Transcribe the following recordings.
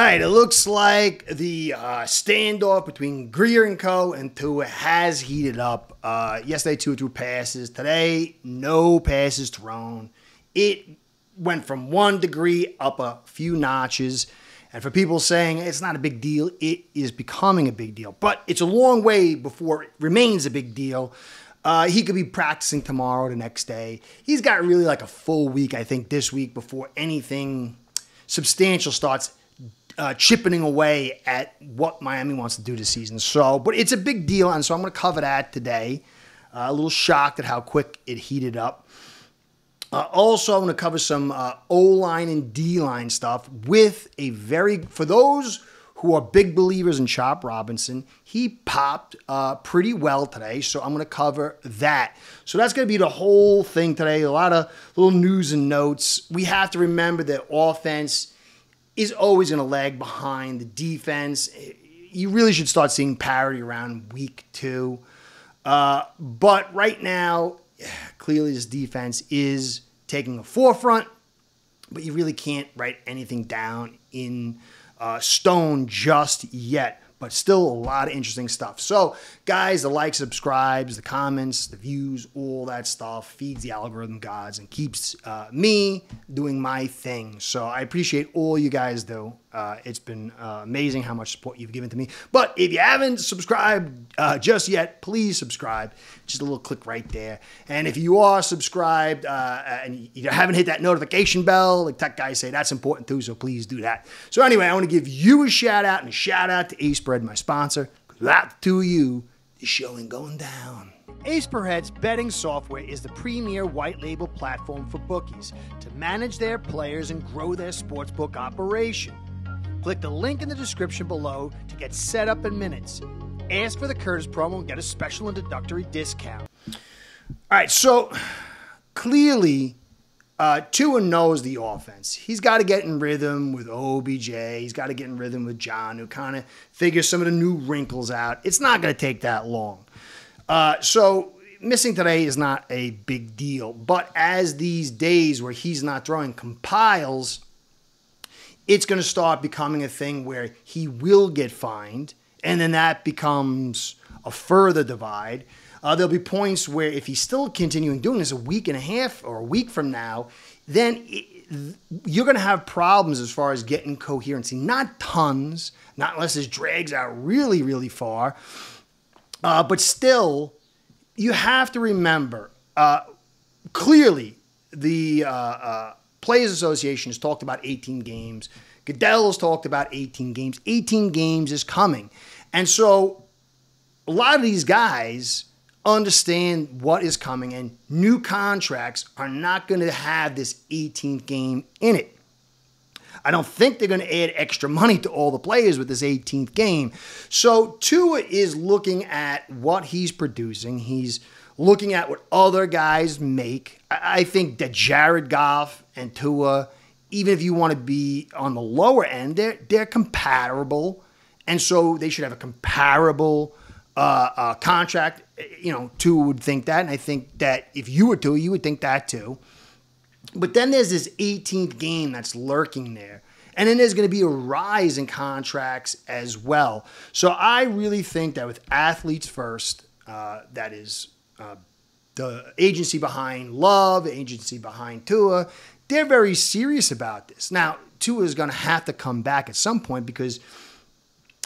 right, it looks like the standoff between Greer and Co. and Tua has heated up. Yesterday, Tua threw passes. Today, no passes thrown. It went from 1 degree up a few notches. And for people saying it's not a big deal, it is becoming a big deal. But it's a long way before it remains a big deal. He could be practicing tomorrow, the next day. He's got really like a full week, I think, this week before anything substantial starts chipping away at what Miami wants to do this season. So, but it's a big deal, and so I'm going to cover that today. A little shocked at how quick it heated up. Also, I'm going to cover some O-line and D-line stuff with for those who are big believers in Chop Robinson, he popped pretty well today, so I'm going to cover that. So that's going to be the whole thing today, a lot of little news and notes. We have to remember that offense is always going to lag behind the defense. You really should start seeing parity around week 2. But right now, clearly this defense is taking the forefront, but you really can't write anything down in stone just yet, but still a lot of interesting stuff. So, guys, the likes, subscribes, the comments, the views, all that stuff feeds the algorithm gods and keeps me doing my thing. So I appreciate all you guys do. It's been amazing how much support you've given to me. But if you haven't subscribed just yet, please subscribe. Just a little click right there. And if you are subscribed and you haven't hit that notification bell, like tech guys say, that's important too, so please do that. So anyway, I want to give you a shout out and a shout out to Ace Bread, my sponsor. Because without the two of you, the show ain't going down. Ace Per Head's betting software is the premier white label platform for bookies to manage their players and grow their sportsbook operation. Click the link in the description below to get set up in minutes. Ask for the Curtis promo and get a special introductory discount. All right, so clearly Tua knows the offense. He's got to get in rhythm with OBJ. He's got to get in rhythm with John, who kind of figures some of the new wrinkles out. It's not going to take that long. So missing today is not a big deal. But as these days where he's not throwing compiles, it's going to start becoming a thing where he will get fined, and then that becomes a further divide. There'll be points where if he's still continuing doing this a week and a half or a week from now, then you're going to have problems as far as getting coherency. Not tons, not unless it drags out really, really far. But still, you have to remember, clearly the Players Association has talked about 18 games. Goodell's talked about 18 games. 18 games is coming. And so a lot of these guys understand what is coming, and new contracts are not going to have this 18th game in it. I don't think they're going to add extra money to all the players with this 18th game. So Tua is looking at what he's producing. He's looking at what other guys make. I think that Jared Goff and Tua, even if you want to be on the lower end, they're comparable. And so they should have a comparable contract. You know, Tua would think that. And I think that if you were Tua, you would think that too. But then there's this 18th game that's lurking there. And then there's going to be a rise in contracts as well. So I really think that with athletes first, that is the agency behind Love, the agency behind Tua, they're very serious about this. Now, Tua is going to have to come back at some point because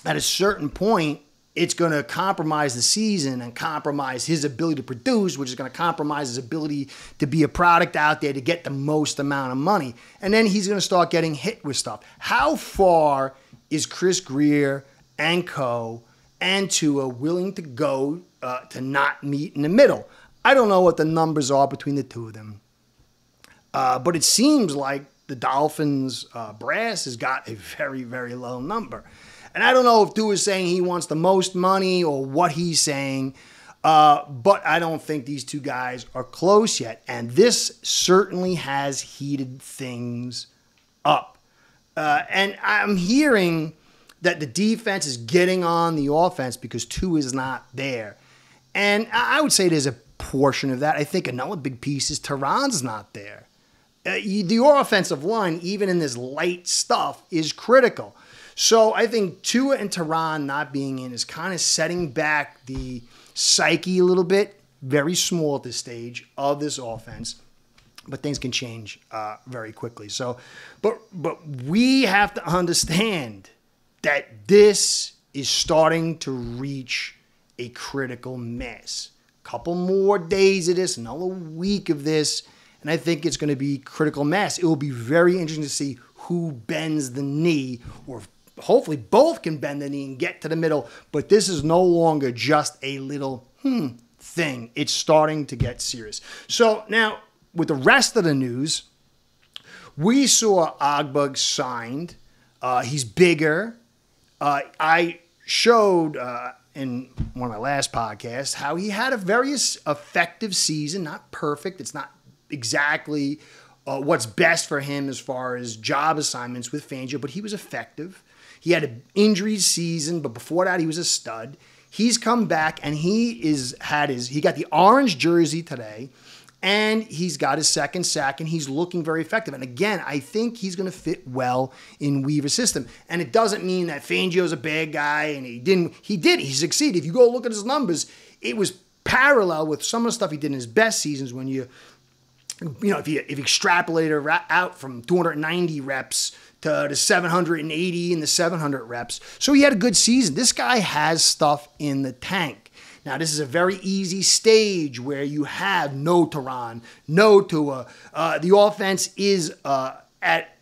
at a certain point, it's going to compromise the season and compromise his ability to produce, which is going to compromise his ability to be a product out there to get the most amount of money. And then he's going to start getting hit with stuff. How far is Chris Greer and Co. and Tua willing to go to not meet in the middle? I don't know what the numbers are between the two of them. But it seems like the Dolphins brass has got a very, very low number. And I don't know if Tua is saying he wants the most money or what he's saying, but I don't think these two guys are close yet. And this certainly has heated things up. And I'm hearing that the defense is getting on the offense because Tua is not there. And I would say there's a portion of that. I think another big piece is Tehran's not there. The offensive line, even in this light stuff, is critical. So I think Tua and Tehran not being in is kind of setting back the psyche a little bit. Very small at this stage of this offense. But things can change very quickly. So, but we have to understand that this is starting to reach a critical mass. Couple more days of this, another week of this, and I think it's going to be critical mass. It will be very interesting to see who bends the knee, or hopefully both can bend the knee and get to the middle. But this is no longer just a little thing. It's starting to get serious. So now, with the rest of the news, we saw Ogbug signed. He's bigger. I showed in one of my last podcasts how he had a very effective season. Not perfect. It's not exactly what's best for him as far as job assignments with Fangio, but he was effective. He had an injury season, but before that, he was a stud. He's come back, and he got the orange jersey today. And he's got his second sack, and he's looking very effective. And again, I think he's going to fit well in Weaver's system. And it doesn't mean that Fangio's a bad guy, and he succeeded. If you go look at his numbers, it was parallel with some of the stuff he did in his best seasons when if you extrapolate it out from 290 reps to the 780 and the 700 reps. So he had a good season. This guy has stuff in the tank. Now, this is a very easy stage where you have no Tehran, no Tua. The offense is at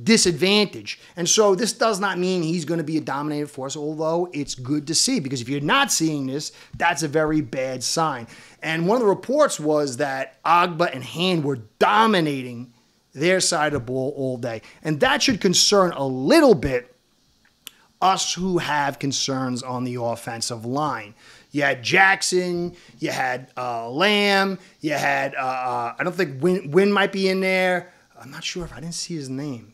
disadvantage. And so this does not mean he's going to be a dominating force, although it's good to see. Because if you're not seeing this, that's a very bad sign. And one of the reports was that Agba and Hand were dominating their side of the ball all day. And that should concern a little bit us who have concerns on the offensive line. You had Jackson, you had Lamb, you had, I don't think Wynn might be in there. I'm not sure if I didn't see his name.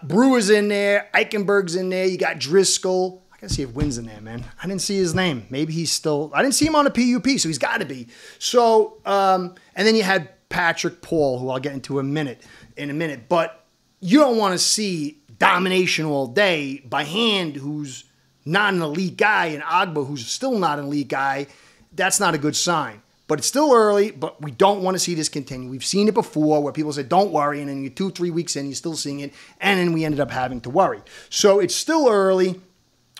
Brewer's in there, Eichenberg's in there, you got Driscoll. I gotta see if Wynn's in there, man. I didn't see his name. Maybe he's still, I didn't see him on the PUP, so he's gotta be. So, and then you had Patrick Paul, who I'll get into in a minute. But you don't want to see domination all day by Hand, who's not an elite guy, and Agba, who's still not an elite guy. That's not a good sign. But it's still early, but we don't want to see this continue. We've seen it before where people said, don't worry, and then you're 2-3 weeks in, you're still seeing it, and then we ended up having to worry. So it's still early,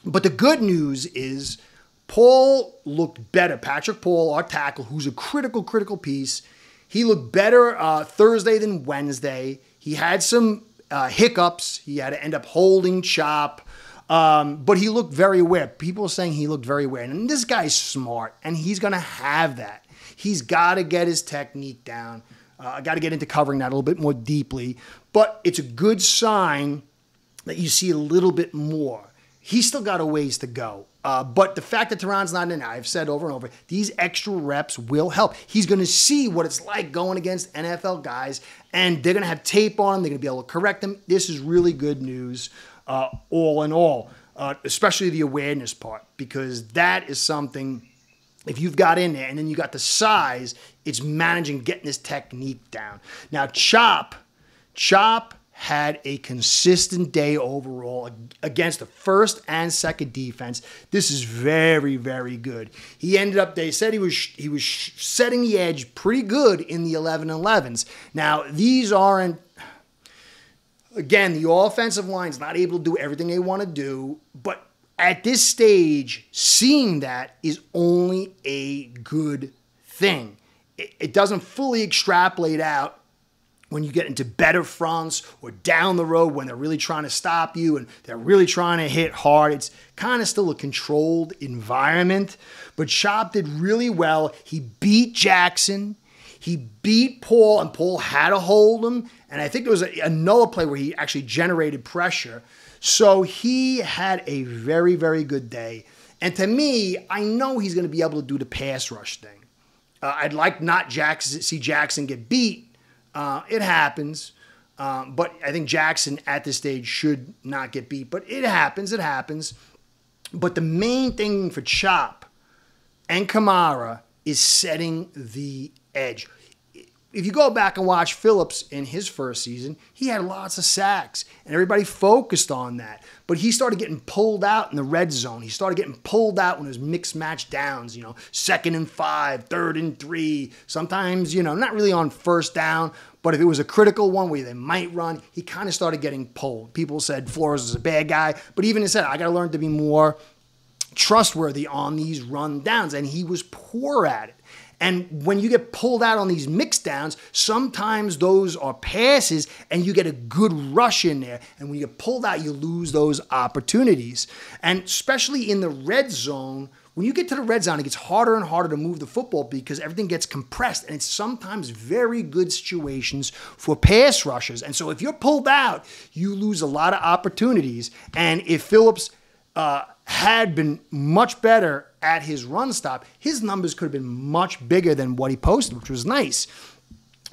but the good news is Paul looked better. Patrick Paul, our tackle, who's a critical piece, he looked better Thursday than Wednesday. He had some hiccups. He had to end up holding Chop. But he looked very aware. People are saying he looked very aware. And this guy's smart, and he's going to have that. He's got to get his technique down. I got to get into covering that a little bit more deeply. But it's a good sign that you see a little bit more. He's still got a ways to go. But the fact that Tehran's not in, I've said over and over, these extra reps will help. He's going to see what it's like going against NFL guys, and they're going to have tape on him. They're going to be able to correct him. This is really good news. All in all, especially the awareness part, because that is something, if you've got in there and then you got the size, it's managing getting this technique down. Now, Chop had a consistent day overall against the first and second defense. This is very, very good. He ended up, they said he was setting the edge pretty good in the 11-11s. Now, these aren't, again, the offensive line's not able to do everything they want to do, but at this stage, seeing that is only a good thing. It doesn't fully extrapolate out when you get into better fronts or down the road when they're really trying to stop you and they're really trying to hit hard. It's kind of still a controlled environment, but Chop did really well. He beat Jackson. He beat Paul, and Paul had to hold him. And I think there was another play where he actually generated pressure. So he had a very, very good day. And to me, I know he's going to be able to do the pass rush thing. I'd like not see Jackson get beat. It happens. But I think Jackson at this stage should not get beat. But it happens. It happens. But the main thing for Chop and Kamara is setting the edge. if you go back and watch Phillips in his first season, he had lots of sacks, and everybody focused on that. But he started getting pulled out in the red zone. He started getting pulled out when it was mixed match downs, 2nd and 5, 3rd and 3. Sometimes, not really on first down, but if it was a critical one where they might run, he kind of started getting pulled. People said Flores is a bad guy, but even he said, I got to learn to be more trustworthy on these run downs, and he was poor at it. And when you get pulled out on these mixed downs, sometimes those are passes and you get a good rush in there. And when you get pulled out, you lose those opportunities. And especially in the red zone, when you get to the red zone, it gets harder and harder to move the football because everything gets compressed. And it's sometimes very good situations for pass rushers. And so if you're pulled out, you lose a lot of opportunities. And if Phillips had been much better at his run stop, his numbers could have been much bigger than what he posted, which was nice.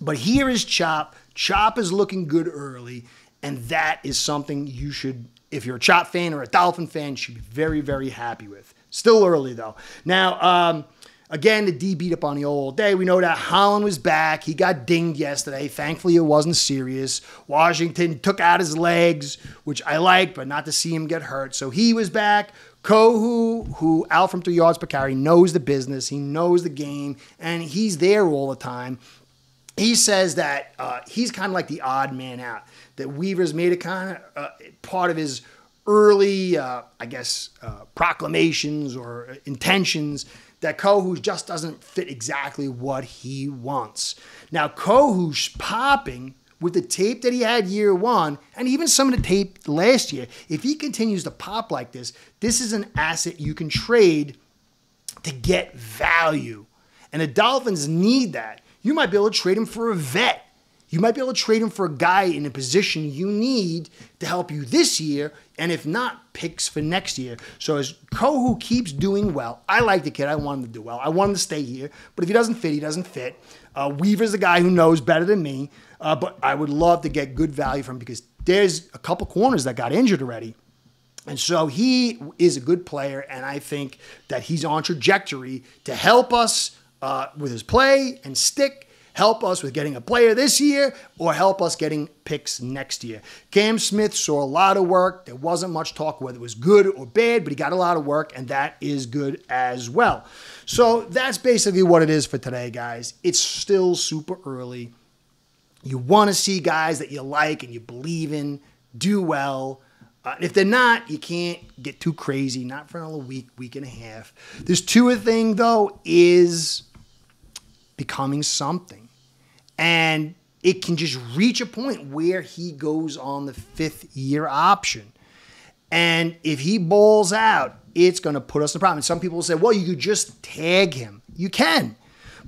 But here is Chop. Chop is looking good early, and that is something you should, if you're a Chop fan or a Dolphin fan, you should be very, very happy with. Still early, though. Now, again, the D beat up on the old day. We know that Holland was back. He got dinged yesterday. Thankfully, it wasn't serious. Washington took out his legs, which I liked, but not to see him get hurt. So he was back. Kohu, who out from 3 yards per carry, knows the business. He knows the game, and he's there all the time. He says that he's kind of like the odd man out, that Weaver's made it kind of part of his early, proclamations or intentions, that Kohu just doesn't fit exactly what he wants. Now, Kohu's popping with the tape that he had year one, and even some of the tape last year. If he continues to pop like this, this is an asset you can trade to get value. And the Dolphins need that. You might be able to trade him for a vet. You might be able to trade him for a guy in a position you need to help you this year, and if not, picks for next year. So as Kohu keeps doing well, I like the kid. I want him to do well. I want him to stay here. But if he doesn't fit, he doesn't fit. Weaver's the guy who knows better than me, but I would love to get good value from him because there's a couple corners that got injured already. And so he is a good player, and I think that he's on trajectory to help us with his play and stick, help us with getting a player this year, or help us getting picks next year. Cam Smith saw a lot of work. There wasn't much talk whether it was good or bad, but he got a lot of work, and that is good as well. So that's basically what it is for today, guys. It's still super early. You want to see guys that you like and you believe in do well. If they're not, you can't get too crazy, not for another week, week and a half. This Tua thing, though, is becoming something. And it can just reach a point where he goes on the 5th-year option. And if he balls out, it's going to put us in a problem. And some people say, well, you could just tag him. You can.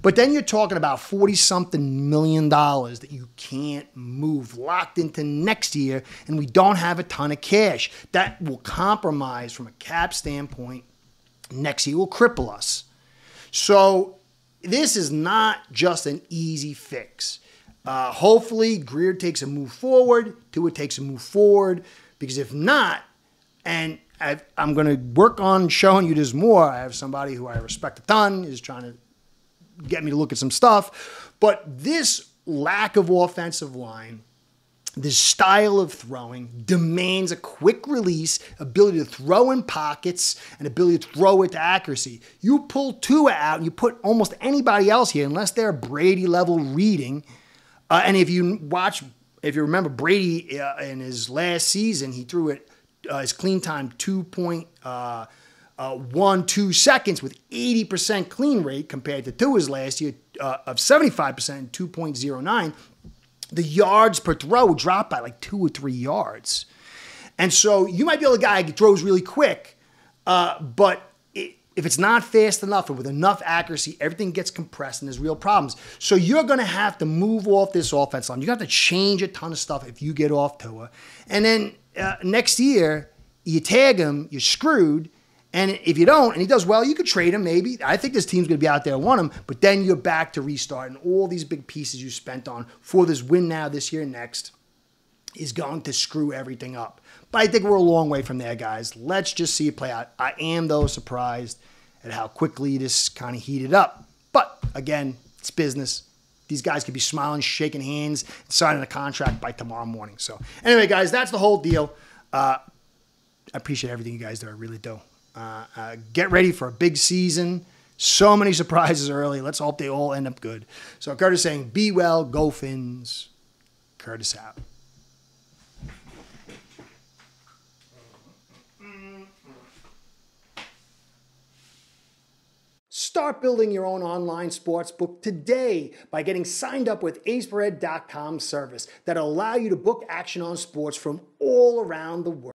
But then you're talking about $40-something million that you can't move, locked into next year, and we don't have a ton of cash. That will compromise from a cap standpoint. Next year will cripple us. So this is not just an easy fix. Hopefully, Greer takes a move forward, Tua takes a move forward, because if not, and I'm going to work on showing you this more. I have somebody who I respect a ton, is trying to get me to look at some stuff. But this lack of offensive line, this style of throwing demands a quick release, ability to throw in pockets, and ability to throw it to accuracy. You pull Tua out and you put almost anybody else here, unless they're Brady level reading. And if you remember Brady in his last season, he threw it his clean time 2.12 seconds with 80% clean rate compared to Tua's last year of 75% and 2.09. The yards per throw dropped by like 2 or 3 yards. And so you might be able to guy who throws really quick, but if it's not fast enough or with enough accuracy, everything gets compressed and there's real problems. So you're going to have to move off this offense line. You have to change a ton of stuff if you get off Tua. And then next year, you tag him, you're screwed. And if you don't, and he does well, you could trade him maybe. I think this team's going to be out there and want him, but then you're back to restart. And all these big pieces you spent on for this win now, this year, next, is going to screw everything up. But I think we're a long way from there, guys. Let's just see it play out. I am, though, surprised at how quickly this kind of heated up. But, again, it's business. these guys could be smiling, shaking hands, signing a contract by tomorrow morning. So anyway, guys, that's the whole deal. I appreciate everything you guys do. I really do. Get ready for a big season. So many surprises early. Let's hope they all end up good. So Curtis saying, be well, go Fins. Curtis out. Start building your own online sportsbook today by getting signed up with aceperhead.com service that'll allow you to book action on sports from all around the world.